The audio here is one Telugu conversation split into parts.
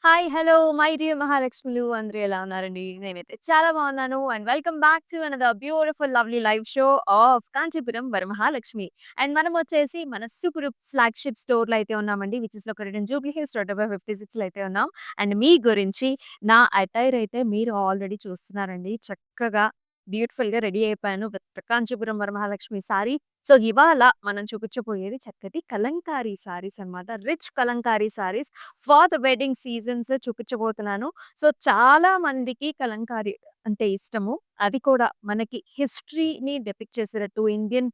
హాయ్! హలో! మై డియర్ మహాలక్ష్ములు అందరూ ఎలా ఉన్నారండి? నేనైతే చాలా బాగున్నాను. And welcome back to another beautiful lovely live show of Kanchipuram Varamahalakshmi. And మనమొచ్చేసి మన సూపర్ ఫ్లాగ్‌షిప్ స్టోర్‌లో అయితే ఉన్నామండి. Which is located in Jubilee Hills road number 56లో అయితే ఉన్నాం. అండ్ మీ గురించి నా అటైర్ అయితే మీరు ఆల్రెడీ చూస్తున్నారండి. చక్కగా బ్యూటిఫుల్‌గా రెడీ అయిపోయాను with Kanchipuram Varamahalakshmi sorry. So, ఇవాళ మనం చూపించబోయేది చక్కటి కలంకారీ సారీస్ అన్నమాట. Rich Kalamkari saris for the wedding seasons చూపించబోతున్నాను. సో, చాలా మందికి కలంకారీ అంటే ఇష్టము. అది కూడా మనకి హిస్టరీని డెపిక్ట్ చేసేటట్టు ఇండియన్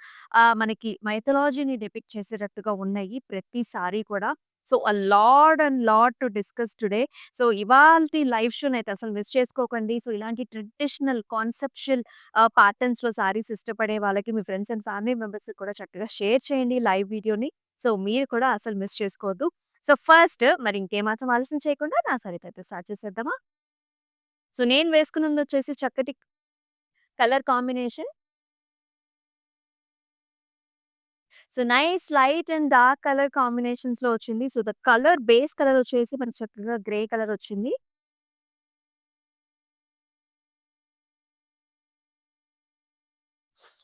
మనకి మైథాలజీని డెపిక్ట్ చేసేటట్టుగా ఉన్నాయి ప్రతి సారీ కూడా. So, lot and lot to discuss today. So, ఇవాల్టి లైవ్ షోనైతే అసలు మిస్ చేసుకోకండి. సో, ఇలాంటి ట్రెడిషనల్ కాన్సెప్చువల్ ప్యాటర్న్స్‌లో సారీస్ ఇష్టపడే వాళ్ళకి మీ ఫ్రెండ్స్ అండ్ ఫ్యామిలీ మెంబర్స్‌కి కూడా చక్కగా షేర్ చేయండి లైవ్ వీడియోని. సో, మీరు కూడా అసలు మిస్ చేసుకోవద్దు. సో, ఫస్ట్ మరి ఇంకేమాత్రం ఆలస్యం చేయకుండా నా సారీతో స్టార్ట్ చేసేద్దామా? సో, నేను వేసుకున్నదొచ్చేసి చక్కటి colour combination. So, nice light and dark colour కాంబినేషన్స్‌లో వచ్చింది. So, the colour base colour వచ్చేసి మనకు చక్కగా గ్రే కలర్ వచ్చింది.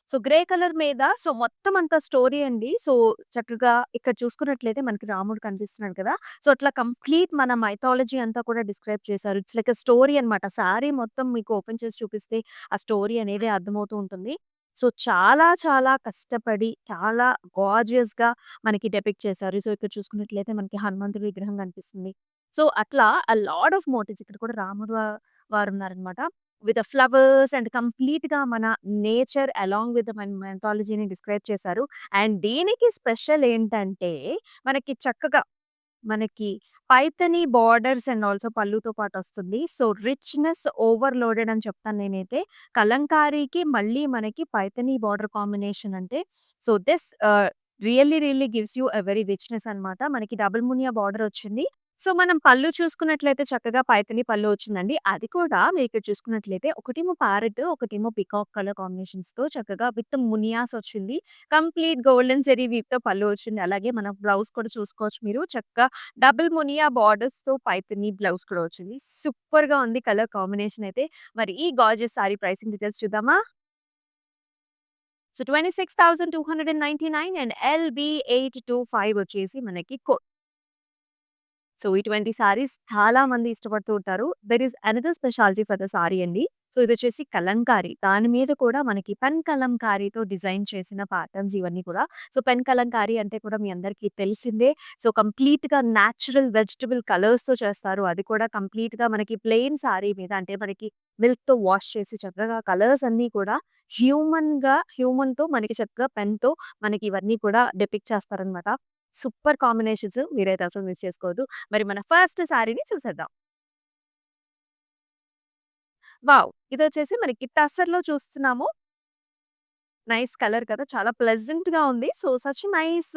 సో, గ్రే కలర్ మీద సో, మొత్తం అంతా స్టోరీ అండి. సో, చక్కగా ఇక్కడ చూసుకున్నట్లయితే మనకి రాముడు కనిపిస్తున్నాడు కదా! సో, అట్లా కంప్లీట్ మన మైథాలజీ అంతా కూడా డిస్క్రైబ్ చేశారు. ఇట్స్ లైక్ ఎ స్టోరీ అన్నమాట. సారీ మొత్తం మీకు ఓపెన్ చేసి చూపిస్తే ఆ స్టోరీ అనేది అర్థమవుతూ ఉంటుంది. సో, చాలా చాలా కష్టపడి చాలా గార్జియస్‌గా మనకి డెపిక్ట్ చేశారు. సో, ఇక్కడ చూసుకున్నట్లయితే మనకి హనుమంతుడి విగ్రహం కనిపిస్తుంది. సో, అట్లా లాట్ ఆఫ్ మోటివ్స్ ఇక్కడ కూడా రాముడు వారున్నారనమాట. విత్ ఫ్లవర్స్ అండ్ కంప్లీట్‌గా మన నేచర్ అలాంగ్ విత్ మన మైథాలజీని డిస్క్రైబ్ చేశారు. అండ్ దీనికి స్పెషల్ ఏంటంటే, మనకి చక్కగా మనకి పైథనీ బోర్డర్స్ అండ్ ఆల్సో పళ్ళుతో పాటొస్తుంది. సో, రిచ్‌నెస్ ఓవర్‌లోడెడ్ అని చెప్తాను నేనైతే. కలంకారీకి మళ్ళీ మనకి పైథనీ బోర్డర్ కాంబినేషన్ అంటే, so, this really really gives you a very richness అనమాట. మనకి డబుల్ మునియా బోర్డర్ వచ్చింది. సో, మనం పళ్ళు చూసుకున్నట్లయితే చక్కగా పైథాని పళ్ళు వచ్చిందండి. అది కూడా మీరిక్కడ చూసుకున్నట్లయితే ఒకటేమో ప్యారెట్, ఒకటేమో పీకాక్ కలర్ కాంబినేషన్స్‌తో చక్కగా విత్ మునియాస్ వచ్చింది. కంప్లీట్ గోల్డెన్ జరీ వీవ్‌తో పళ్ళు వచ్చింది. అలాగే మన బ్లౌజ్ కూడా చూసుకోవచ్చు మీరు. చక్కగా డబుల్ మునియా బార్డర్స్‌తో పైథాని బ్లౌజ్ కూడా వచ్చింది. సూపర్‌గా ఉంది కలర్ కాంబినేషన్ అయితే. మరి ఈ గార్జియస్ సారీ ప్రైసింగ్ డీటెయిల్స్ చూద్దామా? సో, 26,299 అండ్ LB825 వచ్చేసి మనకి సో, ఇటువంటి సారీస్ చాలా మంది ఇష్టపడుతూ ఉంటారు. There is another speciality for the sari అండి. సో, ఇదొచ్చేసి కలంకారీ. దాని మీద కూడా మనకి పెన్ కలంకారీతో డిజైన్ చేసిన ప్యాటర్న్స్ ఇవన్నీ కూడా. సో, పెన్ కలంకారీ అంటే కూడా మీ అందరికీ తెలిసిందే. సో, కంప్లీట్‌గా నేచురల్ వెజిటబుల్ కలర్స్‌తో చేస్తారు. అది కూడా కంప్లీట్‌గా మనకి ప్లెయిన్ సారీ మీద అంటే మనకి మిల్క్‌తో వాష్ చేసి చక్కగా కలర్స్ అన్నీ కూడా హ్యూమన్‌తో మనకి చక్కగా పెన్‌తో మనకి ఇవన్నీ కూడా డెపిక్ట్ చేస్తారనమాట. సూపర్ కాంబినేషన్స్ మీరైతే అసలు మిస్ చేసుకోవద్దు. మరి మన ఫస్ట్ సారీని చూసేద్దాం. వావ్! ఇదొచ్చేసి మనకి టస్సర్‌లో చూస్తున్నాము. నైస్ కలర్ కదా! చాలా ప్లెజెంట్‌గా ఉంది. సో, సచ్ నైస్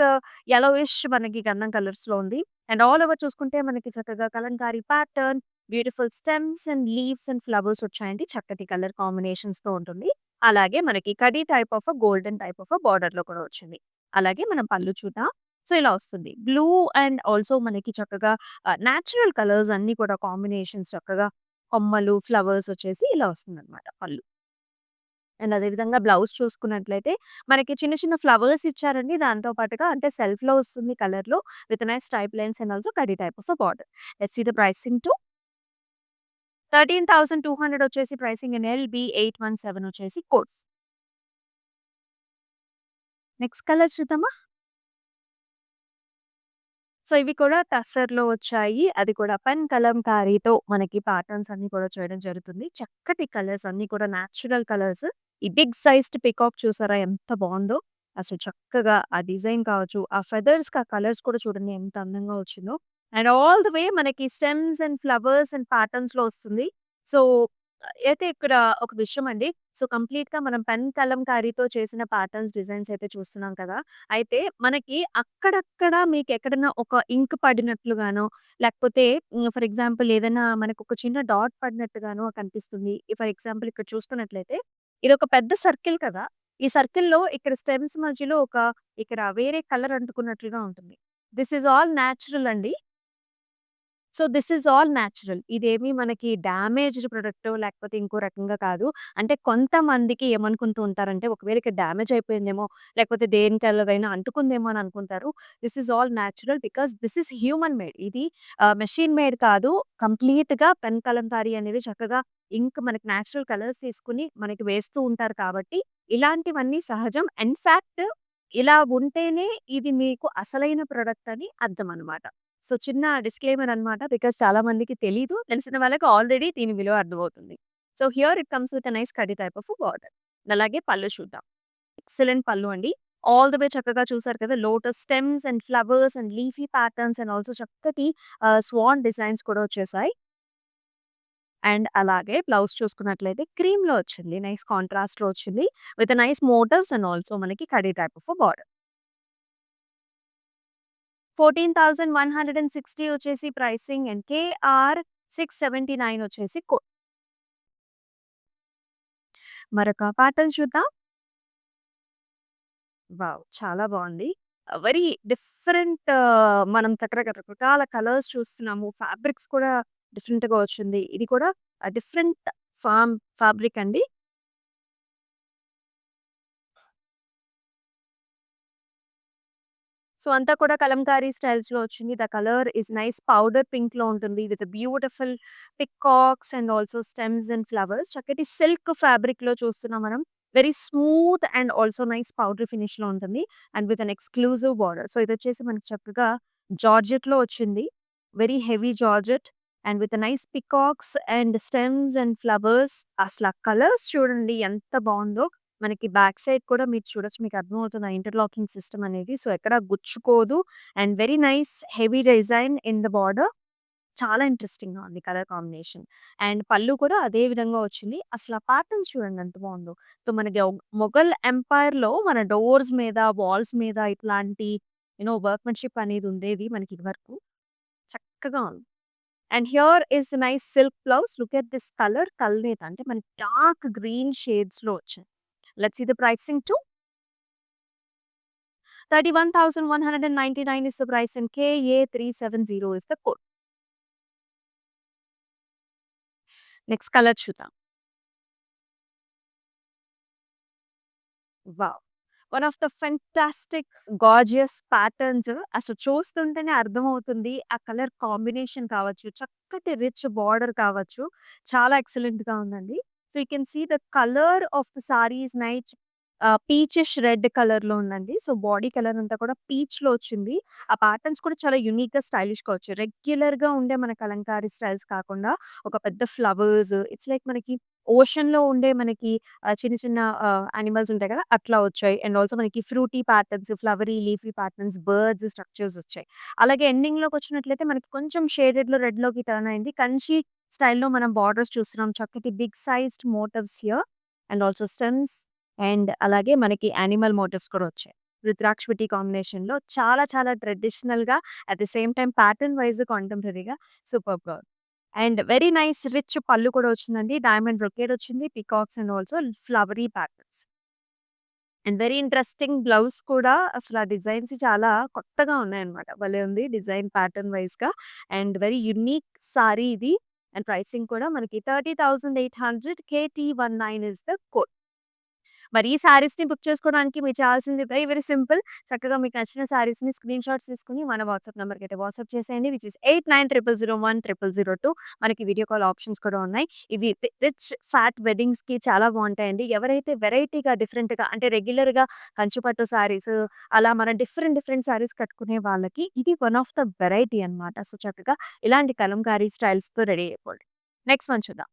యెల్లోయిష్ మనకి గంధం కలర్స్‌లో ఉంది. అండ్ ఆల్ ఓవర్ చూసుకుంటే మనకి చక్కగా Kalamkari pattern, beautiful stems and leaves and flowers వచ్చాయండి. చక్కటి కలర్ కాంబినేషన్స్‌తో ఉంటుంది. అలాగే మనకి khadi type of golden type of బోర్డర్‌లో కూడా వచ్చింది. అలాగే మనం పళ్ళు చూద్దాం. సో, ఇలా వస్తుంది. బ్లూ అండ్ ఆల్సో మనకి చక్కగా నేచురల్ కలర్స్ అన్నీ కూడా కాంబినేషన్స్ చక్కగా కొమ్మలు, ఫ్లవర్స్ వచ్చేసి ఇలా వస్తుందన్నమాట పళ్ళు. అండ్ అదే విధంగా బ్లౌజ్ చూసుకున్నట్లయితే మనకి చిన్న చిన్న ఫ్లవర్స్ ఇచ్చారండి. దాంతో పాటుగా అంటే సెల్ఫ్‌లో వస్తుంది కలర్‌లో with nice stripe lines and also కడ్డీ type of border. Let's see the pricing too. 13,200 వచ్చేసి ప్రైసింగ్ అండ్ LB817 వచ్చేసి కోడ్స్. నెక్స్ట్ కలర్ చూద్దామా? సో, ఇవి కూడా టస్సర్‌లో వచ్చాయి. అది కూడా పెన్ కలంకారీతో మనకి ప్యాటర్న్స్ అన్నీ కూడా చేయడం జరుగుతుంది. చక్కటి కలర్స్ అన్నీ కూడా నేచురల్ కలర్స్. ఈ బిగ్ సైజ్డ్ పీకాక్ చూసారా ఎంత బావుందో. అసలు చక్కగా ఆ డిజైన్ కావచ్చు, ఆ ఫెదర్స్‌కి ఆ కలర్స్ కూడా చూడండి ఎంత అందంగా వచ్చిందో. అండ్ ఆల్ ది వే మనకి స్టెమ్స్ అండ్ ఫ్లవర్స్ అండ్ ప్యాటర్న్స్‌లో వస్తుంది. సో, అయితే ఇక్కడ ఒక విషయం అండి. సో, కంప్లీట్‌గా మనం పెన్ కలంకారీతో చేసిన ప్యాటర్న్స్, డిజైన్స్ అయితే చూస్తున్నాం కదా! అయితే మనకి అక్కడక్కడ మీకెక్కడన్నా ఒక ఇంక్ పడినట్లుగానో, లేకపోతే ఫర్ ఎగ్జాంపుల్ ఏదైనా మనకొక చిన్న డాట్ పడినట్టుగానో కనిపిస్తుంది. ఫర్ ఎగ్జాంపుల్ ఇక్కడ చూస్తున్నట్లయితే ఇదొక పెద్ద సర్కిల్ కదా! ఈ సర్కిల్‌లో ఇక్కడ స్టెమ్స్ మధ్యలో ఇక్కడ వేరే కలర్ అంటుకున్నట్లుగా ఉంటుంది. దిస్ ఈస్ ఆల్ నేచురల్ అండి. So, this is all natural. ఇదేమి మనకి డ్యామేజ్డ్ ప్రొడక్టో లేకపోతే ఇంకో రకంగా కాదు. అంటే కొంతమందికి ఏమనుకుంటూ ఉంటారంటే, ఒకవేళ ఇక డ్యామేజ్ అయిపోయిందేమో, లేకపోతే దేనికెళ్ళదైనా అంటుకుందేమో అని అనుకుంటారు. This is all natural because this is human made. ఇది మెషిన్ మేడ్ కాదు. కంప్లీట్‌గా పెన్ కలంకారీ అనేది చక్కగా ఇంక్ మనకి నేచురల్ కలర్స్ తీసుకొని మనకి వేస్తూ ఉంటారు కాబట్టి, ఇలాంటివన్నీ సహజం. ఇన్‌ఫాక్ట్ ఇలా ఉంటేనే ఇది మీకు అసలైన ప్రొడక్ట్ అని అర్థం అనమాట. సో, చిన్న డిస్క్లైమర్ అనమాట. బికాజ్ చాలా మందికి తెలీదు. తెలిసిన వాళ్ళకి ఆల్రెడీ దీని విలువ అర్థమవుతుంది. So, here it comes with a nice కడ్డీ టైప్ ఆఫ్ బార్డర్. అలాగే పళ్ళు చూద్దాం. ఎక్సలెంట్ పళ్ళు అండి. ఆల్ ది వే చక్కగా చూసారు కదా! Lotus stems and flowers and leafy patterns and also చక్కటి స్వాన్ డిజైన్స్ కూడా వచ్చేసాయి. అండ్ అలాగే బ్లౌజ్ చూసుకున్నట్లయితే క్రీమ్‌లో వచ్చింది. నైస్ కాంట్రాస్ట్‌లో వచ్చింది. With nice motifs and also మనకి కడ్డీ టైప్ ఆఫ్ బార్డర్. 14,160 వచ్చేసి ప్రైసింగ్ అండ్ కేఆర్ 679 వచ్చేసి మరొక ప్యాటర్న్ చూద్దాం. వావ్! చాలా బావుంది. వెరీ డిఫరెంట్ మనం రకరకాల కలర్స్ చూస్తున్నాము. ఫ్యాబ్రిక్స్ కూడా డిఫరెంట్‌గా వచ్చింది. ఇది కూడా డిఫరెంట్ ఫ్యాబ్రిక్ అండి. సో, అంతా కూడా కలంకారీ స్టైల్స్‌లో వచ్చింది. The colour is nice powder పింక్‌లో ఉంటుంది. With beautiful peacocks and also stems and flowers. చక్కటి సిల్క్ ఫ్యాబ్రిక్‌లో చూస్తున్నాం మనం. Very smooth and also nice powder ఫినిష్‌లో ఉంటుంది. And with an exclusive border. So, ఇదొచ్చేసి మనకి చక్కగా జార్జెట్‌లో వచ్చింది. Very heavy georgette and with nice peacocks and stems and flowers. అసల కలర్స్ చూడండి ఎంత బావుందో. మనకి బ్యాక్ సైడ్ కూడా మీరు చూడొచ్చు. మీకు అర్థమవుతుంది ఆ ఇంటర్లాకింగ్ సిస్టమ్ అనేది. సో, ఎక్కడ గుచ్చుకోదు and very nice heavy design in the border. చాలా ఇంట్రెస్టింగ్‌గా ఉంది కలర్ కాంబినేషన్. అండ్ పళ్ళు కూడా అదే విధంగా వచ్చింది. అసల ఆ ప్యాటర్న్స్ చూడండి ఎంత బావుందో. సో, మనకి మొఘల్ ఎంపైర్‌లో మన డోర్స్ మీద, వాల్స్ మీద ఇట్లాంటి వర్క్‌మెన్‌షిప్ అనేది ఉండేది మనకి ఇదివరకు. చక్కగా ఉంది. And here is nice silk blouse. Look at this colour కల్నేత అంటే మనకి డార్క్ గ్రీన్ షేడ్స్‌లో వచ్చాయి. Let's see the pricing too. 31,199 is the price and KA370 is the code. Next colour చూద్దాం. Wow! One of the fantastic gorgeous patterns అసలు చూస్తుంటేనే అర్థమవుతుంది. ఆ కలర్ కాంబినేషన్ కావచ్చు, చక్కటి రిచ్ బార్డర్ కావచ్చు, చాలా ఎక్సలెంట్‌గా ఉందండి. So, you can see the colour of the sari is nice peachish red కలర్‌లో ఉందండి. సో, బాడీ కలర్ అంతా కూడా పీచ్‌లో వచ్చింది. ఆ ప్యాటర్న్స్ కూడా చాలా యూనిక్‌గా, స్టైలిష్‌గా వచ్చాయి. రెగ్యులర్‌గా ఉండే మన కలంకారీ స్టైల్స్ కాకుండా ఒక పెద్ద ఫ్లవర్స్ ఇట్స్ లైక్ మనకి ఓషన్‌లో ఉండే మనకి చిన్న చిన్న యానిమల్స్ ఉంటాయి కదా! అట్లా వచ్చాయి. అండ్ ఆల్సో మనకి fruity patterns, flowery, leafy patterns, birds structures వచ్చాయి. అలాగే ఎండింగ్‌లోకొచ్చినట్లయితే మనకి కొంచెం షేడెడ్‌లో రెడ్‌లోకి టర్న్ అయింది. కంచి స్టైల్‌లో మనం బార్డర్స్ చూస్తున్నాం. చక్కటి big sized motifs here and also stems and అలాగే మనకి యానిమల్ మోటివ్స్ కూడా వచ్చాయి. రుద్రాక్ష కాంబినేషన్‌లో చాలా చాలా ట్రెడిషనల్‌గా at the same time pattern wise కాంటెంపరరీగా సూపర్బ్‌గా ఉంది. అండ్ వెరీ నైస్ రిచ్ పళ్ళు కూడా వచ్చిందండి. డైమండ్ బ్రొకేడ్ వచ్చింది. Peacocks and also flowery patterns. And very interesting blouse కూడా అసలు ఆ డిజైన్స్ చాలా కొత్తగా ఉన్నాయన్నమాట. భలే ఉంది డిజైన్ ప్యాటర్న్ వైస్‌గా అండ్ వెరీ యూనిక్ సారీ ఇది. అండ్ ప్రైసింగ్ కూడా మనకి 30,800 KT19 ఇస్ ద కోడ్. మరి ఈ శారీస్‌ని బుక్ చేసుకోవడానికి మీరు చేయాల్సింది వెరీ వెరీ సింపుల్. చక్కగా మీకు నచ్చిన శారీస్‌ని స్క్రీన్ షాట్స్ తీసుకొని మన వాట్సాప్ నంబర్‌కైతే వాట్సాప్ చేసేయండి. Which is 8900010002. మనకి వీడియో కాల్ ఆప్షన్స్ కూడా ఉన్నాయి. ఇవి రిచ్ ఫ్యాట్ వెడ్డింగ్స్‌కి చాలా బావుంటాయండి. ఎవరైతే వెరైటీగా, డిఫరెంట్‌గా అంటే రెగ్యులర్‌గా కంచి పట్టు శారీస్ అలా మనం డిఫరెంట్ డిఫరెంట్ శారీస్ కట్టుకునే వాళ్ళకి ఇది వన్ ఆఫ్ ద వెరైటీ అన్నమాట. సో, చక్కగా ఇలాంటి కలంకారీ స్టైల్స్‌తో రెడీ అయిపోండి. నెక్స్ట్ వన్ చూద్దాం.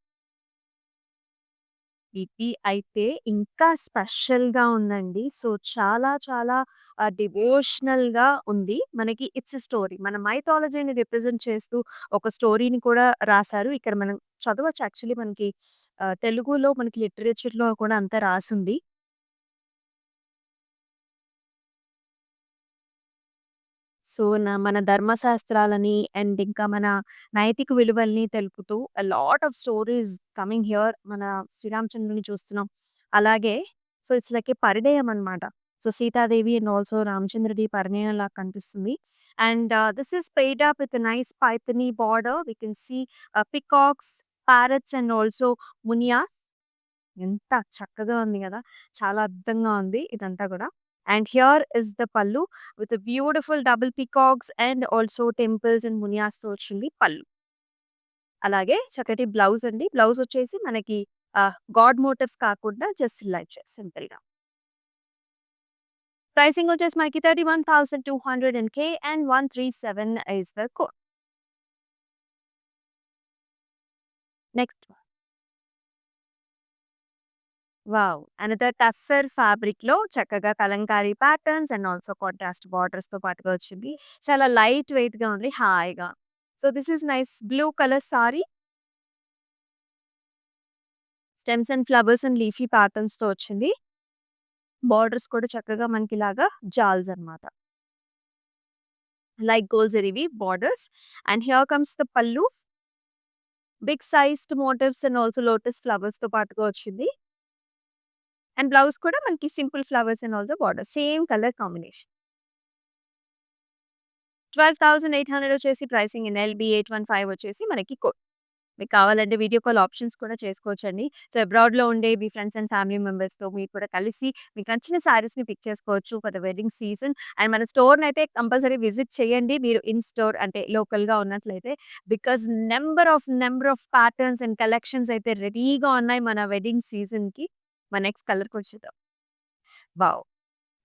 ఇది అయితే ఇంకా స్పెషల్‌గా ఉందండి. సో, చాలా చాలా డివోషనల్‌గా ఉంది. మనకి ఇట్స్ ఎ స్టోరీ. మన మైథాలజీని రిప్రజెంట్ చేస్తూ ఒక స్టోరీని కూడా రాసారు. ఇక్కడ మనం చదవచ్చు యాక్చువల్లీ మనకి తెలుగులో మనకి లిటరేచర్‌లో కూడా అంతా రాసుంది. సో, మన ధర్మశాస్త్రాలని అండ్ ఇంకా మన నైతిక విలువల్ని తెలుపుతూ lot of stories coming here మన శ్రీరామచంద్రుడిని చూస్తున్నాం. అలాగే సో, ఇట్స్ లైక్ ఏ పరిణయం అన్నమాట. సో, సీతాదేవి అండ్ ఆల్సో రామచంద్రుడి పరిణయంలా కనిపిస్తుంది. And this is paired up with nice Paithani border. We can see peacocks, parrots and also మునియాస్. ఎంత చక్కగా ఉంది గదా! చాలా అద్భుతంగా ఉంది ఇదంతా గూడా. And here is the pallu with beautiful double peacocks and also temples and మునియాస్‌తో వచ్చింది పల్లు. అలాగే చక్కటి బ్లౌజ్ అండి. బ్లౌజ్ వచ్చేసి మనకి గాడ్ మోటివ్స్ కాకుండా జస్ట్ ఇలా ఇచ్చారు సింపుల్‌గా. ప్రైసింగ్ వచ్చేసి మనకి 31,200 and 137 is the code. Next wow! Another tussar ఫ్యాబ్రిక్‌లో చక్కగా Kalamkari patterns and also contrast బార్డర్స్‌తో పాటుగా వచ్చింది. చాలా లైట్ వెయిట్‌గా ఉంది. హాయిగా. So, this is nice blue colour sari. Stems and flowers and leafy ప్యాటర్న్స్‌తో వచ్చింది. బార్డర్స్ కూడా చక్కగా మనకిలాగా జాల్స్ అన్నమాట. లైక్ గోల్జరీవి borders. And here comes the pallu. Big sized motifs and also lotus ఫ్లవర్స్‌తో పాటుగా వచ్చింది. అండ్ బ్లౌజ్ కూడా మనకి simple flowers and also border. Same colour combination. 12,800 వచ్చేసి ప్రైసింగ్ ఇన్ ఎల్‌బీ 815 వచ్చేసి మనకి కోడ్. మీకు కావాలంటే వీడియో కాల్ ఆప్షన్స్ కూడా చేసుకోవచ్చండి. సో, అబ్రాడ్‌లో ఉండే మీ ఫ్రెండ్స్ అండ్ ఫ్యామిలీ మెంబర్స్‌తో మీరు కూడా కలిసి మీకు నచ్చిన శారీస్‌ని పిక్ చేసుకోవచ్చు for the wedding season. And మన స్టోర్‌నైతే కంపల్సరీ విజిట్ చేయండి. మీరు ఇన్ స్టోర్ అంటే లోకల్‌గా ఉన్నట్లయితే. Because number of patterns and collections అయితే రెడీగా ఉన్నాయి మన వెడ్డింగ్ సీజన్‌కి. మన నెక్స్ట్ కలర్‌కొచ్చేద్దాం. వావ్!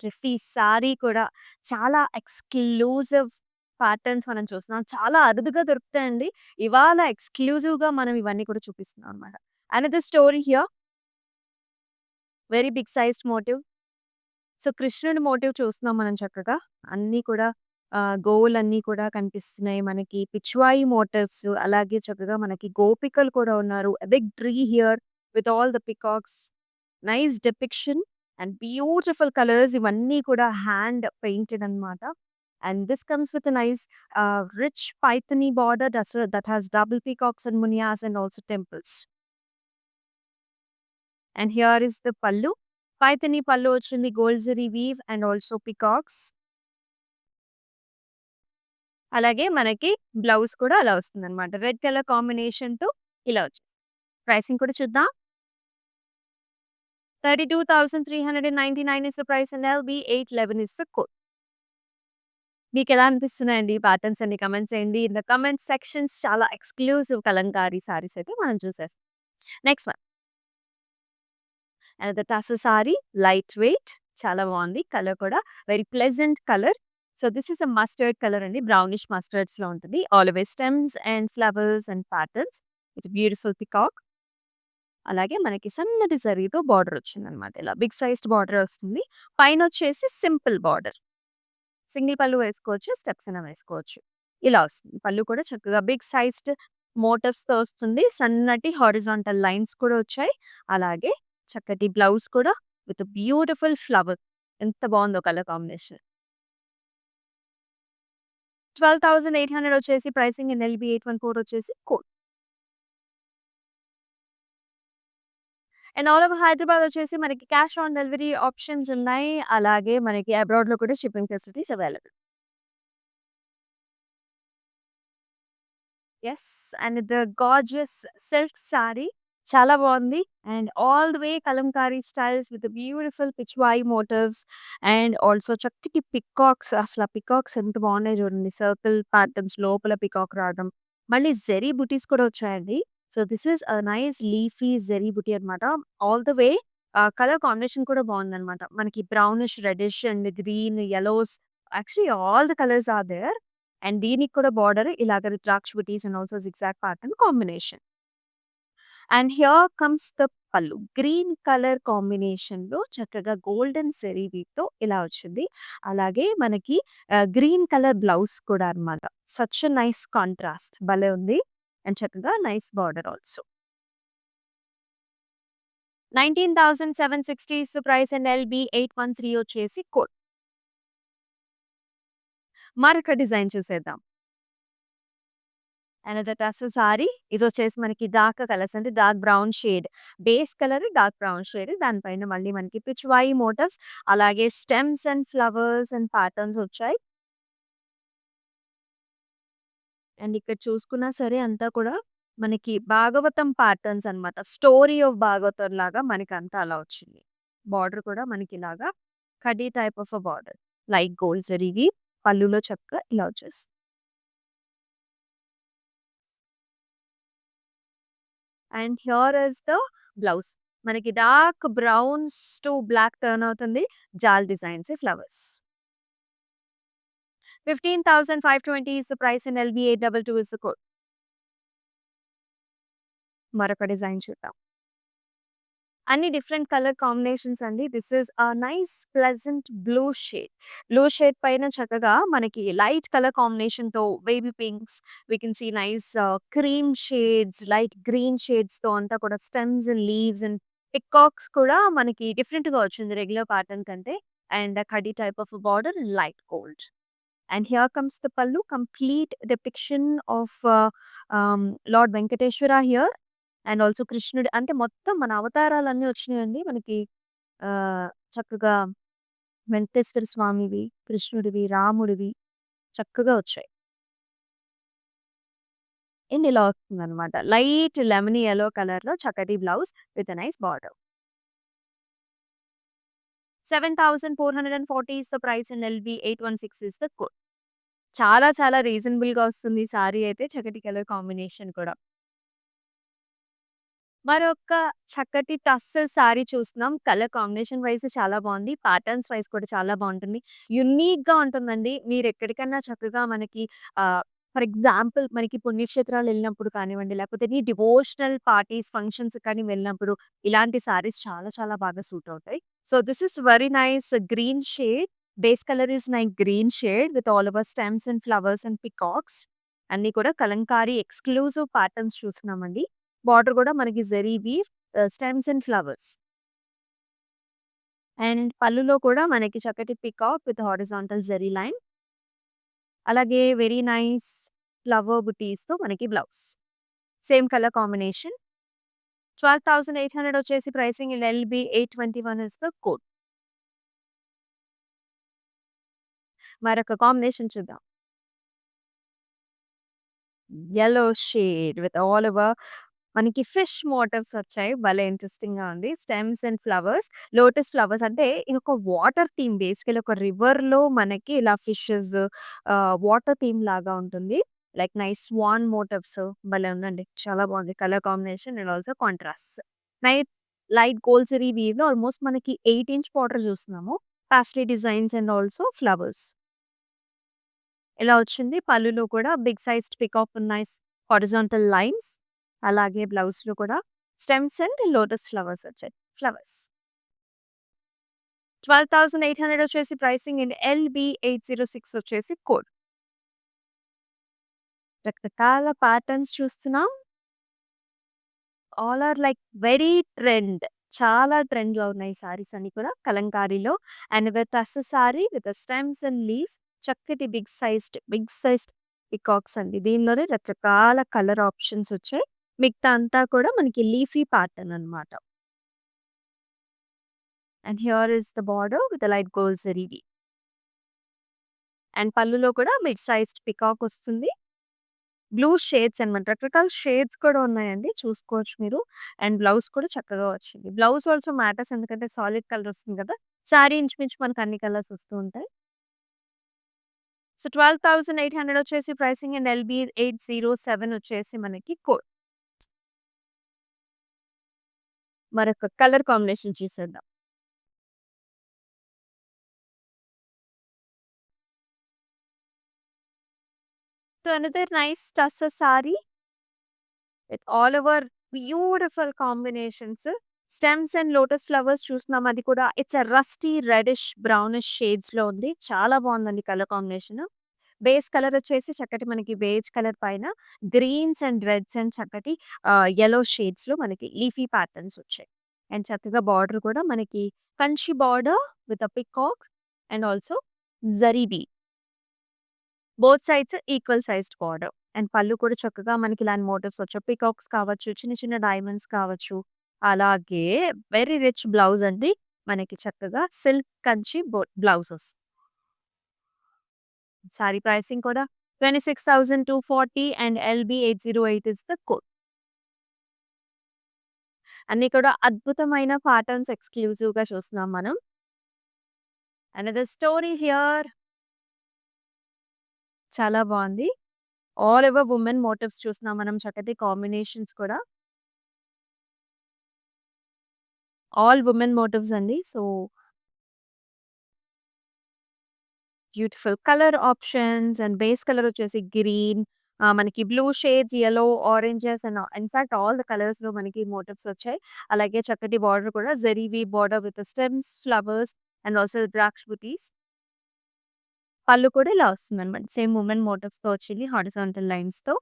ప్రతి సారీ కూడా చాలా ఎక్స్‌క్లూజివ్ ప్యాటర్న్స్ మనం చూస్తున్నాం. చాలా అరుదుగా దొరుకుతాయండి. ఇవాళ ఎక్స్‌క్లూజివ్‌గా మనం ఇవన్నీ కూడా చూపిస్తున్నాం అన్నమాట. Another story here. Very big sized motif. So, కృష్ణుడి మోటివ్ చూస్తున్నాం మనం చక్కగా. అన్నీ కూడా గోవులన్నీ కూడా కనిపిస్తున్నాయి మనకి. పిచ్వాయి మోటివ్స్ అలాగే చక్కగా మనకి గోపికలు కూడా ఉన్నారు. A big tree here with all the peacocks. Nice depiction and beautiful colours ఇవన్నీ కూడా హ్యాండ్ పెయింటెడ్ అన్నమాట. And this comes with a nice rich Paithani border that has double peacocks and munias and also temples. And here is the pallu. Paithani pallu వచ్చింది gold zari weave and also peacocks. అలాగే మనకి బ్లౌజ్ కూడా అలా వస్తుందన్నమాట. రెడ్ కలర్ కాంబినేషన్‌తో ఇలా వచ్చింది. ప్రైసింగ్ కూడా చూద్దాం. 32,399 is the price and LB 811 is the code. మీకెలా అనిపిస్తున్నాయండి ఈ ప్యాటర్న్స్ అన్ని కామెంట్స్ చేయండి. ఇన్ ద కామెంట్ సెక్షన్స్ చాలా ఎక్స్‌క్లూజివ్ కలంకారీ సారీస్ అయితే మనం చూసేస్తాం. Next one. Another tussar sari light weight చాలా బాగుంది. కలర్ కూడా very pleasant colour. So, this is a mustard colour అండి. బ్రౌనిష్ మస్టర్డ్స్‌లో ఉంటుంది. All over stems and flowers and patterns. It's beautiful peacock. అలాగే మనకి సన్నటి జరీతో బార్డర్ వచ్చిందనమాట. ఇలా బిగ్ సైజ్డ్ బార్డర్ వస్తుంది. పైనొచ్చేసి సింపుల్ బార్డర్. సింగిల్ పళ్ళు వేసుకోవచ్చు. స్టెప్స్ అయినా వేసుకోవచ్చు. ఇలా వస్తుంది. పళ్ళు కూడా చక్కగా బిగ్ సైజ్డ్ మోటివ్స్‌తో వస్తుంది. సన్నటి హారిజాంటల్ లైన్స్ కూడా వచ్చాయి. అలాగే చక్కటి బ్లౌజ్ కూడా విత్ బ్యూటిఫుల్ ఫ్లవర్. ఎంత బావుందో కలర్ కాంబినేషన్. 12,800 వచ్చేసి ప్రైసింగ్ ఇన్ ఎల్‌బీ 814 వచ్చేసి code. And all over Hyderabad వచ్చేసి మనకి క్యాష్ ఆన్ డెలివరీ ఆప్షన్స్ ఉన్నాయి. అలాగే మనకి అబ్రాడ్‌లో కూడా shipping facilities available. Yes. And the gorgeous silk sari చాలా బావుంది. And all the way Kalamkari styles with beautiful Pichwai motifs and also చక్కటి పికాక్స్. అసల పికాక్స్ ఎంత బాగున్నాయో చూడండి. సర్కిల్ ప్యాటర్న్స్ లోపల పికాక్ రావడం. మళ్ళీ జెరీ బుటీస్ కూడా వచ్చాయండి. So, this is a nice leafy zari బుటీ అన్నమాట. All the way colour combination కూడా బావుందన్నమాట. మనకి brownish, reddish and green, yellows actually all the colours are there. And దీనికి కూడా బార్డర్ ఇలాగ రుద్రాక్ష బుటీస్ and also zigzag pattern combination. And here comes the pallu. Green colour కాంబినేషన్‌లో చక్కగా గోల్డెన్ జరీ వీవ్‌తో ఇలా వచ్చింది. అలాగే మనకి గ్రీన్ కలర్ బ్లౌజ్ కూడా అన్నమాట. సచ్ ఎ నైస్ కాంట్రాస్ట్ భలే ఉంది. అండ్ చక్కగా nice border also. 19,760 is the price and LB 813 వచ్చేసి కోడ్. మరొక డిజైన్ చూసేద్దాం. Another tussle sari. ఇదొచ్చేసి మనకి డార్క్ కలర్స్ అంటే dark brown shade. Base colour dark brown shade. దాని పైన మళ్ళీ మనకి పిచ్‌వాయి మోటివ్స్ అలాగే stems and flowers and patterns వచ్చాయి. అండ్ ఇక్కడ చూసుకున్నా సరే అంతా కూడా మనకి భాగవతం ప్యాటర్న్స్ అన్నమాట. స్టోరీ ఆఫ్ భాగవతం లాగా మనకంతా అలా వచ్చింది. బార్డర్ కూడా మనకిలాగా కడ్డీ type of a border. Light gold జరీవి పళ్ళులో చక్కగా ఇలా వచ్చేస్తుంది. And here is the blouse. మనకి dark browns to black turn అవుతుంది. జాల్ designs flowers. 15,520 is the price and LB822 is the code. మరొక డిజైన్ చూద్దాం. అన్ని డిఫరెంట్ కలర్ కాంబినేషన్స్ అండి. This is a nice pleasant blue shade. Blue shade పైన చక్కగా మనకి లైట్ కలర్ కాంబినేషన్‌తో baby pinks, we can see nice cream shades, light green షేడ్స్‌తో అంతా కూడా stems and leaves and peacocks కూడా మనకి డిఫరెంట్‌గా వచ్చింది రెగ్యులర్ ప్యాటర్న్ కంటే. అండ్ కడ్డీ type of border light gold. And here comes the pallu, complete depiction of Lord Venkateshwara here and also కృష్ణుడు అంటే మొత్తం మన అవతారాలన్నీ వచ్చినాయండి మనకి. చక్కగా వెంకటేశ్వర స్వామివి, కృష్ణుడివి, రాముడివి చక్కగా వచ్చాయి. అండ్ ఇలా వస్తుందన్నమాట. లైట్ లెమనీ యెల్లో కలర్‌లో చక్కటి blouse with a nice border. 7,440 is the price and LB816 is the code. చాలా చాలా రీజనబుల్‌గా వస్తుంది ఈ సారీ అయితే. చక్కటి కలర్ కాంబినేషన్ కూడా. మరొక చక్కటి టస్సర్ సారీ చూస్తున్నాం. కలర్ కాంబినేషన్ వైస్ చాలా బావుంది. ప్యాటర్న్స్ వైస్ కూడా చాలా బావుంటుంది. యూనిక్‌గా ఉంటుందండి. మీరెక్కడికన్నా చక్కగా మనకి ఫర్ ఎగ్జాంపుల్ మనకి పుణ్యక్షేత్రాలు వెళ్ళినప్పుడు కానివ్వండి, లేకపోతే ఎనీ డివోషనల్ పార్టీస్, ఫంక్షన్స్ కానీ వెళ్ళినప్పుడు ఇలాంటి సారీస్ చాలా చాలా బాగా సూట్ అవుతాయి. So, this is very nice green shade. Base colour is nice green shade with all over stems and flowers and peacocks. అన్నీ కూడా కలంకారీ ఎక్స్‌క్లూజివ్ ప్యాటర్న్స్ చూస్తున్నామండి. బార్డర్ కూడా మనకి zari weave, stems and flowers. And పళ్ళులో కూడా మనకి చక్కటి peacock with horizontal zari line. అలాగే వెరీ నైస్ ఫ్లవర్ బుటీస్‌తో మనకి బ్లౌజ్. Same colour combination. 12,800 వచ్చేసి pricing and LB821 is the code. మరొక కాంబినేషన్ చూద్దాం. Yellow shade with all over మనకి ఫిష్ మోటివ్స్ వచ్చాయి. భలే ఇంట్రెస్టింగ్‌గా ఉంది. Stems and flowers, lotus flowers అంటే ఇదొక వాటర్ థీమ్. బేసికల్లీ ఒక రివర్‌లో మనకి ఇలా ఫిషెస్ వాటర్ థీమ్ లాగా ఉంటుంది. లైక్ నైస్ స్వాన్ మోటివ్స్ భలే ఉందండి. చాలా బాగుంది. Colour combination and also contrast. Night light gold zari వీవ్‌లో ఆల్మోస్ట్ మనకి 8 ఇంచ్ బార్డర్ చూస్తున్నాము. Pastel designs and also flowers. ఇలా వచ్చింది. పళ్ళులో కూడా big sized peacock nice horizontal lines. అలాగే బ్లౌజ్‌లో కూడా స్టెమ్స్ అండ్ లోటస్ ఫ్లవర్స్ వచ్చాయి. ఫ్లవర్స్. 12,800 వచ్చేసి ప్రైసింగ్ అండ్ LB806 వచ్చేసి కోడ్. రకరకాల ప్యాటర్న్స్ చూస్తున్నాం. All are like very trend. చాలా ట్రెండ్‌లో ఉన్నాయి సారీస్ అన్నీ కూడా కలంకారీలో. And with tussar sari with stems and leaves చక్కటి బిగ్ సైజ్డ్ పీకాక్స్ అండి. దీనిలోనే రకరకాల కలర్ ఆప్షన్స్ వచ్చాయి. మిగతా అంతా కూడా మనకి లీఫీ ప్యాటర్న్ అన్నమాట. And here is the border with light gold zari weave. And పళ్ళులో కూడా బిగ్ సైజ్డ్ పీకాక్ వస్తుంది. బ్లూ షేడ్స్ అన్నమాట. రకరకాల షేడ్స్ కూడా ఉన్నాయండి. చూసుకోవచ్చు మీరు. అండ్ బ్లౌజ్ కూడా చక్కగా వచ్చింది. బ్లౌజ్ ఆల్సో మ్యాటర్స్ ఎందుకంటే సాలిడ్ కలర్ వస్తుంది కదా! సారీ ఇంచుమించు మనకు అన్ని కలర్స్ వస్తూ ఉంటాయి. సో, 12,800 వచ్చేసి ప్రైసింగ్ అండ్ LB807 వచ్చేసి మనకి కోడ్. మరొక కలర్ కాంబినేషన్ చూసేద్దాం. So, another nice tussar sari with all over beautiful combinations. Stems and lotus flowers చూస్తున్నాం. అది కూడా it's a rusty reddish brownish షేడ్స్‌లో ఉంది. చాలా బాగుందండి కలర్ కాంబినేషన్. బేస్ కలర్ వచ్చేసి చక్కటి మనకి బేజ్ కలర్ పైన గ్రీన్స్ అండ్ రెడ్స్ అండ్ చక్కటి యెల్లో షేడ్స్‌లో మనకి లీఫీ ప్యాటర్న్స్ వచ్చాయి. అండ్ చక్కగా బార్డర్ కూడా మనకి Kanchi border with a peacock and also zari bead. Both sides equal sized border. And పళ్ళు కూడా చక్కగా మనకి ఇలాంటి మోటివ్స్ వచ్చాయి. పీకాక్స్ కావచ్చు, చిన్న చిన్న డైమండ్స్ కావచ్చు. అలాగే వెరీ రిచ్ బ్లౌజ్ అండి. మనకి చక్కగా సిల్క్ కంచి బ్లౌజ్ వస్తుంది. సారీ ప్రైసింగ్ కూడా 26,240 and LB 808 is the code. అన్నీ కూడా అద్భుతమైన ప్యాటర్న్స్ ఎక్స్‌క్లూజివ్‌గా చూస్తున్నాం మనం. Another story here. చాలా బావుంది. ఆల్ ఓవర్ వుమెన్ మోటివ్స్ చూస్తున్నాం మనం. చక్కటి కాంబినేషన్స్ కూడా. ఆల్ వుమెన్ మోటివ్స్ అండి. So, beautiful colour options and base colour వచ్చేసి గ్రీన్, మనకి blue shades, yellow, oranges and in fact all the కలర్స్‌లో మనకి మోటివ్స్ వచ్చాయి. అలాగే చక్కటి బార్డర్ కూడా zari weave border with stems, flowers and also rudraksha బుటీస్. పళ్ళు కూడా ఇలా వస్తుందన్నమాట. సేమ్ వుమెన్ మోటివ్స్‌తో వచ్చింది హారిజాంటల్ లైన్స్‌తో.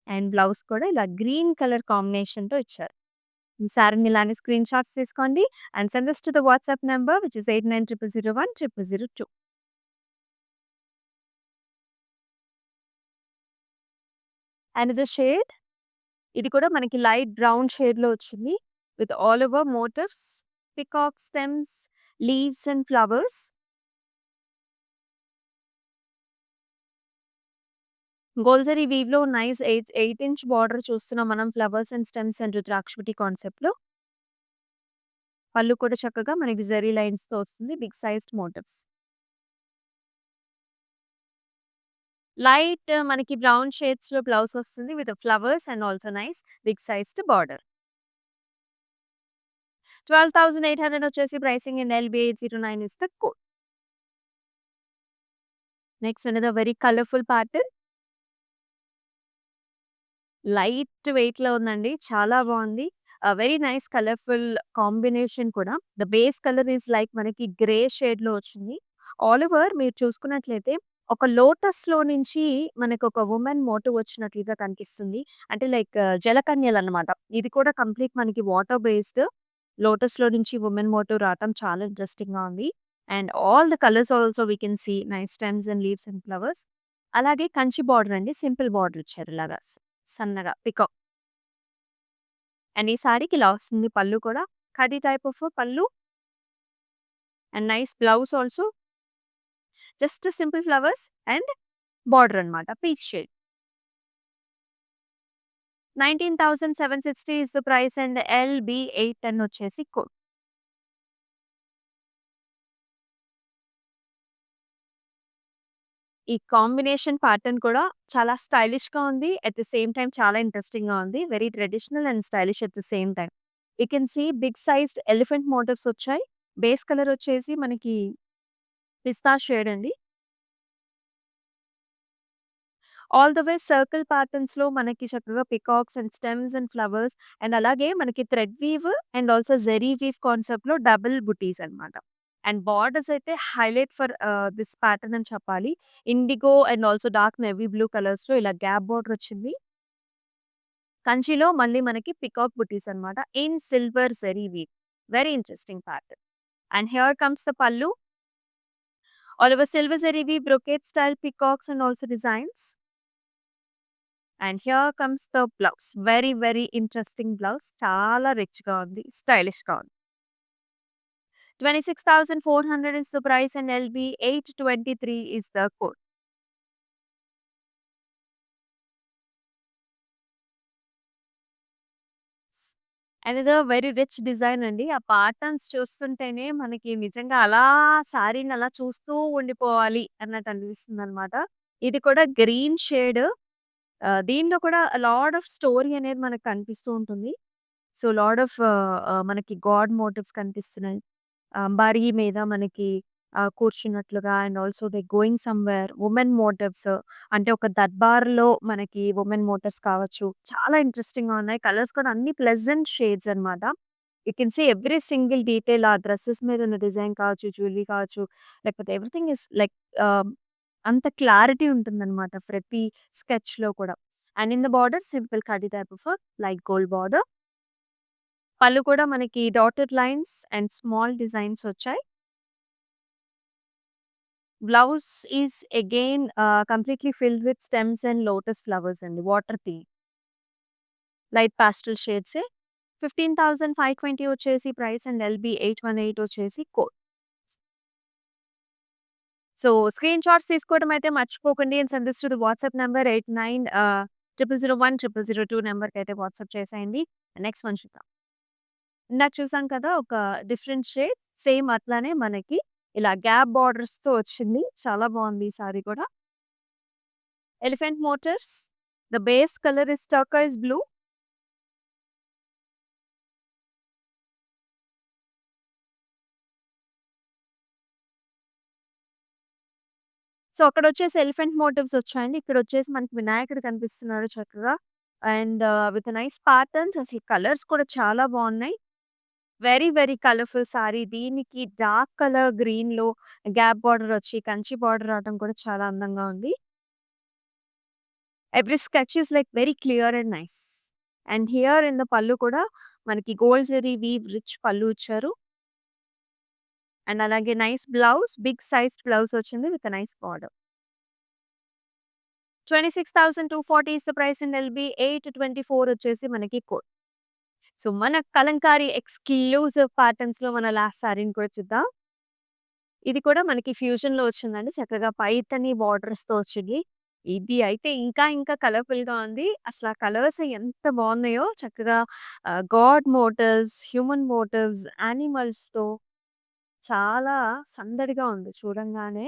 అండ్ బ్లౌజ్ కూడా ఇలా గ్రీన్ కలర్ కాంబినేషన్‌తో ఇచ్చారు. ఈ సారీని ఇలానే స్క్రీన్ షాట్స్ తీసుకోండి and send this to the WhatsApp number which is 8900010002. Another shade. ఇది కూడా మనకి లైట్ బ్రౌన్ షేడ్‌లో వచ్చింది. With all over motifs, peacock stems, leaves and flowers. గోల్జరీ వీవ్‌లో నైస్ 8 ఇంచ్ బార్డర్ చూస్తున్నాం మనం flowers and stems and rudraksha కాన్సెప్ట్‌లో. పళ్ళు కూడా చక్కగా మనకి జరీ లైన్స్‌తో వస్తుంది. Big sized motifs. లైట్ మనకి బ్రౌన్ షేడ్స్‌లో బ్లౌజ్ వస్తుంది with flowers and also nice big sized border. 12,800 వచ్చేసి pricing in LB 809 is the code. Next another very colourful pattern. Light వెయిట్‌లో ఉందండి. చాలా బావుంది. వెరీ నైస్ కలర్‌ఫుల్ కాంబినేషన్ కూడా. The base colour is like మనకి గ్రే షేడ్‌లో వచ్చింది. ఆల్ ఓవర్ మీరు చూసుకున్నట్లయితే ఒక లోటస్‌లో నుంచి మనకొక వుమెన్ మోటివ్ వచ్చినట్లుగా కనిపిస్తుంది. అంటే లైక్ జలకన్యలన్నమాట. ఇది కూడా కంప్లీట్ మనకి వాటర్ బేస్డ్. లోటస్‌లో నుంచి వుమెన్ మోటివ్ రావటం చాలా ఇంట్రెస్టింగ్‌గా ఉంది. And all the colours also we can see nice stems and leaves and flowers. అలాగే కంచి బార్డర్ అండి. సింపుల్ బార్డర్ ఇచ్చారు ఇలాగా సన్నగా పికాక్. అండ్ ఈ సారీకి ఇలా వస్తుంది పళ్ళు కూడా. కడ్డీ టైప్ ఆఫ్ పళ్ళు and nice blouse also. Just simple flowers and border అన్నమాట. Peach shade. 19,760 is the price and L B 810 వచ్చేసి కోడ్. ఈ కాంబినేషన్ ప్యాటర్న్ కూడా చాలా స్టైలిష్‌గా ఉంది. అట్ ది సేమ్ టైమ్ చాలా ఇంట్రెస్టింగ్‌గా ఉంది. Very traditional and stylish at the same time. You can see big sized elephant motifs వచ్చాయి. బేస్ కలర్ వచ్చేసి మనకి పిస్తా షేడ్ అండి. ఆల్ ద వే సర్కిల్ ప్యాటర్న్స్‌లో మనకి చక్కగా peacocks and stems and flowers and అలాగే మనకి thread weave and also zari weave కాన్సెప్ట్‌లో డబుల్ బుటీస్ అన్నమాట. అండ్ బార్డర్స్ అయితే హైలైట్ ఫర్ దిస్ ప్యాటర్న్ అని చెప్పాలి. Indigo and also dark navy blue కలర్స్‌లో ఇలా గ్యాప్ బార్డర్ వచ్చింది. కంచిలో మళ్ళీ మనకి పికాక్ బుటీస్ అన్నమాట. In silver zari weave. Very interesting pattern. And here comes the pallu. All over silver zari weave brocade style peacocks and also designs. And here comes the blouse. Very very interesting blouse. చాలా రిచ్‌గా ఉంది. స్టైలిష్‌గా ఉంది. 26,400 is the price and LB 823 is the code. Another very rich design అండి. ఆ ప్యాటర్న్స్ చూస్తుంటేనే మనకి నిజంగా అలా సారీని అలా చూస్తూ ఉండిపోవాలి అన్నట్టు అనిపిస్తుందనమాట. ఇది కూడా గ్రీన్ షేడ్. దీనిలో కూడా లాట్ ఆఫ్ స్టోరీ అనేది మనకు కనిపిస్తూ ఉంటుంది. సో, లాట్ ఆఫ్ మనకి గాడ్ మోటివ్స్ కనిపిస్తున్నాయి. అంబారీ మీద మనకి కూర్చున్నట్లుగా and also they going somewhere. Women motifs అంటే ఒక దర్బార్‌లో మనకి వుమెన్ మోటివ్స్ కావచ్చు. చాలా ఇంట్రెస్టింగ్‌గా ఉన్నాయి. కలర్స్ కూడా అన్ని ప్లెజెంట్ షేడ్స్ అన్నమాట. You can see every single detail ఆ డ్రెసెస్ మీద ఉన్న డిజైన్ కావచ్చు, జ్యువెల్లరీ కావచ్చు, లేకపోతే ఎవ్రీథింగ్ ఈస్ లైక్ ఆహ్, అంత క్లారిటీ ఉంటుందన్నమాట ప్రతి స్కెచ్‌లో కూడా. And in the border simple కడ్డీ type of light gold border. Pallu కూడా మనకి dotted lines and small designs వచ్చాయి. Blouse is again completely filled with stems and lotus flowers అండి. Water theme. లైట్ పాస్టల్ షేడ్సే. 15,520 వచ్చేసి ప్రైస్ అండ్ ఎల్‌బీ 818 వచ్చేసి కోడ్. సో, స్క్రీన్ షాట్స్ తీసుకోవడం అయితే మర్చిపోకండి and send this to the WhatsApp number 89 0001 0002 నంబర్‌కైతే వాట్సాప్ చేసేయండి. నెక్స్ట్ వన్ చూద్దాం. ఇందాక చూసాం కదా! ఒక డిఫరెంట్ షేడ్. సేమ్ అట్లానే మనకి ఇలా గ్యాప్ బోర్డర్స్‌తో వచ్చింది. చాలా బావుంది ఈ సారీ కూడా. Elephant motifs. The base colour is turquoise blue. So, అక్కడొచ్చేసి ఎలిఫెంట్ మోటివ్స్ వచ్చాయండి. ఇక్కడొచ్చేసి మనకి వినాయకుడు కనిపిస్తున్నాడు చక్కగా. అండ్ విత్ నైస్ ప్యాటర్న్స్ అసలు కలర్స్ కూడా చాలా బావున్నాయి. Very, very colourful sari. దీనికి డార్క్ కలర్ గ్రీన్‌లో గ్యాప్ బార్డర్ వచ్చి, కంచి బార్డర్ రావటం కూడా చాలా అందంగా ఉంది. Every sketch is like very clear and nice. And here in the pallu కూడా మనకి గోల్డ్ జరీ వీవ్ రిచ్ పల్లు ఇచ్చారు. అండ్ అలాగే nice blouse. Big sized blouse వచ్చింది with nice border. 26,240 is the price in LB. 824 వచ్చేసి మనకి కోడ్. సో, మన కలంకారీ ఎక్స్‌క్లూజివ్ ప్యాటర్న్స్‌లో మన లాస్ట్ సారీని కూడా చూద్దాం. ఇది కూడా మనకి ఫ్యూజన్‌లో వచ్చిందండి. చక్కగా పైతని బార్డర్స్‌తో వచ్చింది. ఇది అయితే ఇంకా ఇంకా కలర్‌ఫుల్‌గా ఉంది. అసల ఆ కలర్స్ ఎంత బావున్నాయో చక్కగా గాడ్ మోటివ్స్, హ్యూమన్ మోటివ్స్, యానిమల్స్‌తో చాలా సందడిగా ఉంది చూడంగానే.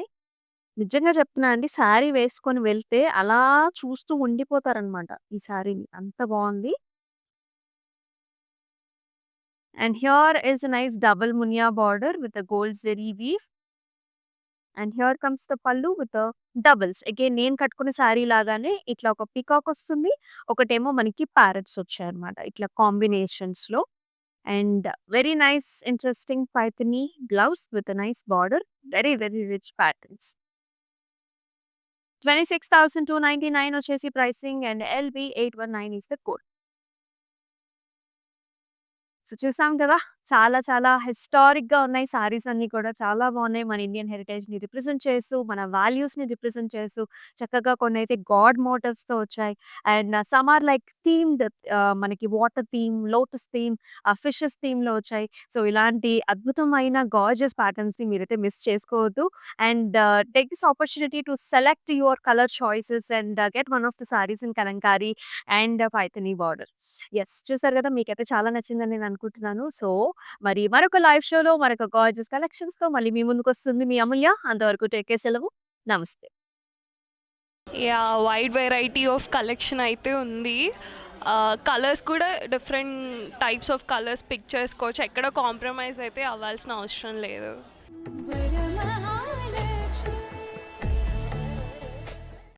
నిజంగా చెప్తున్నా అండి శారీ వేసుకొని వెళ్తే అలా చూస్తూ ఉండిపోతారనమాట ఈ శారీని. అంత బావుంది. And here is a nice double munia border with a gold zari weave. And here comes the pallu with doubles. Again నేను కట్టుకున్న శారీ లాగానే ఇట్లా ఒక పీకాక్ వస్తుంది. ఒకటేమో మనకి ప్యారట్స్ వచ్చాయన్నమాట. ఇట్లా కాంబినేషన్స్‌లో. And very nice interesting Paithani blouse with a nice border. Very, very rich patterns. 26,299 వచ్చేసి pricing and LB 819 is the code. So, చూసాం కదా! చాలా చాలా హిస్టారిక్‌గా ఉన్నాయి సారీస్ అన్నీ కూడా. చాలా బావున్నాయి. మన ఇండియన్ హెరిటేజ్‌ని రిప్రజెంట్ చేస్తూ, మన వాల్యూస్‌ని రిప్రజెంట్ చేస్తూ, చక్కగా కొన్నైతే గాడ్ మోటివ్స్‌తో వచ్చాయి. And some are like themed మనకి water theme, lotus theme, fishes థీమ్‌లో వచ్చాయి. సో, ఇలాంటి అద్భుతమైన గార్జియస్ ప్యాటర్న్స్‌ని మీరైతే మిస్ చేసుకోవద్దు. And take this opportunity to select your colour choices and get one of the saris in Kalamkari and Paithani border. Yes. చూసారు గదా! మీకైతే చాలా నచ్చిందని నేను అనుకుంటున్నాను. సో, మరి మరొక లైవ్ షోలో మరొక గార్జియస్ కలెక్షన్స్‌తో మళ్ళీ మీ ముందుకొస్తుంది మీ అమూల్య. అంతవరకు టేక్ కేర్ సెలవు. నమస్తే. Yeah! Wide variety of collection అయితే ఉంది. కలర్స్ కూడా different types of colours pick చేసుకోవచ్చు. ఎక్కడ కాంప్రమైజ్ అయితే అవ్వాల్సిన అవసరం లేదు.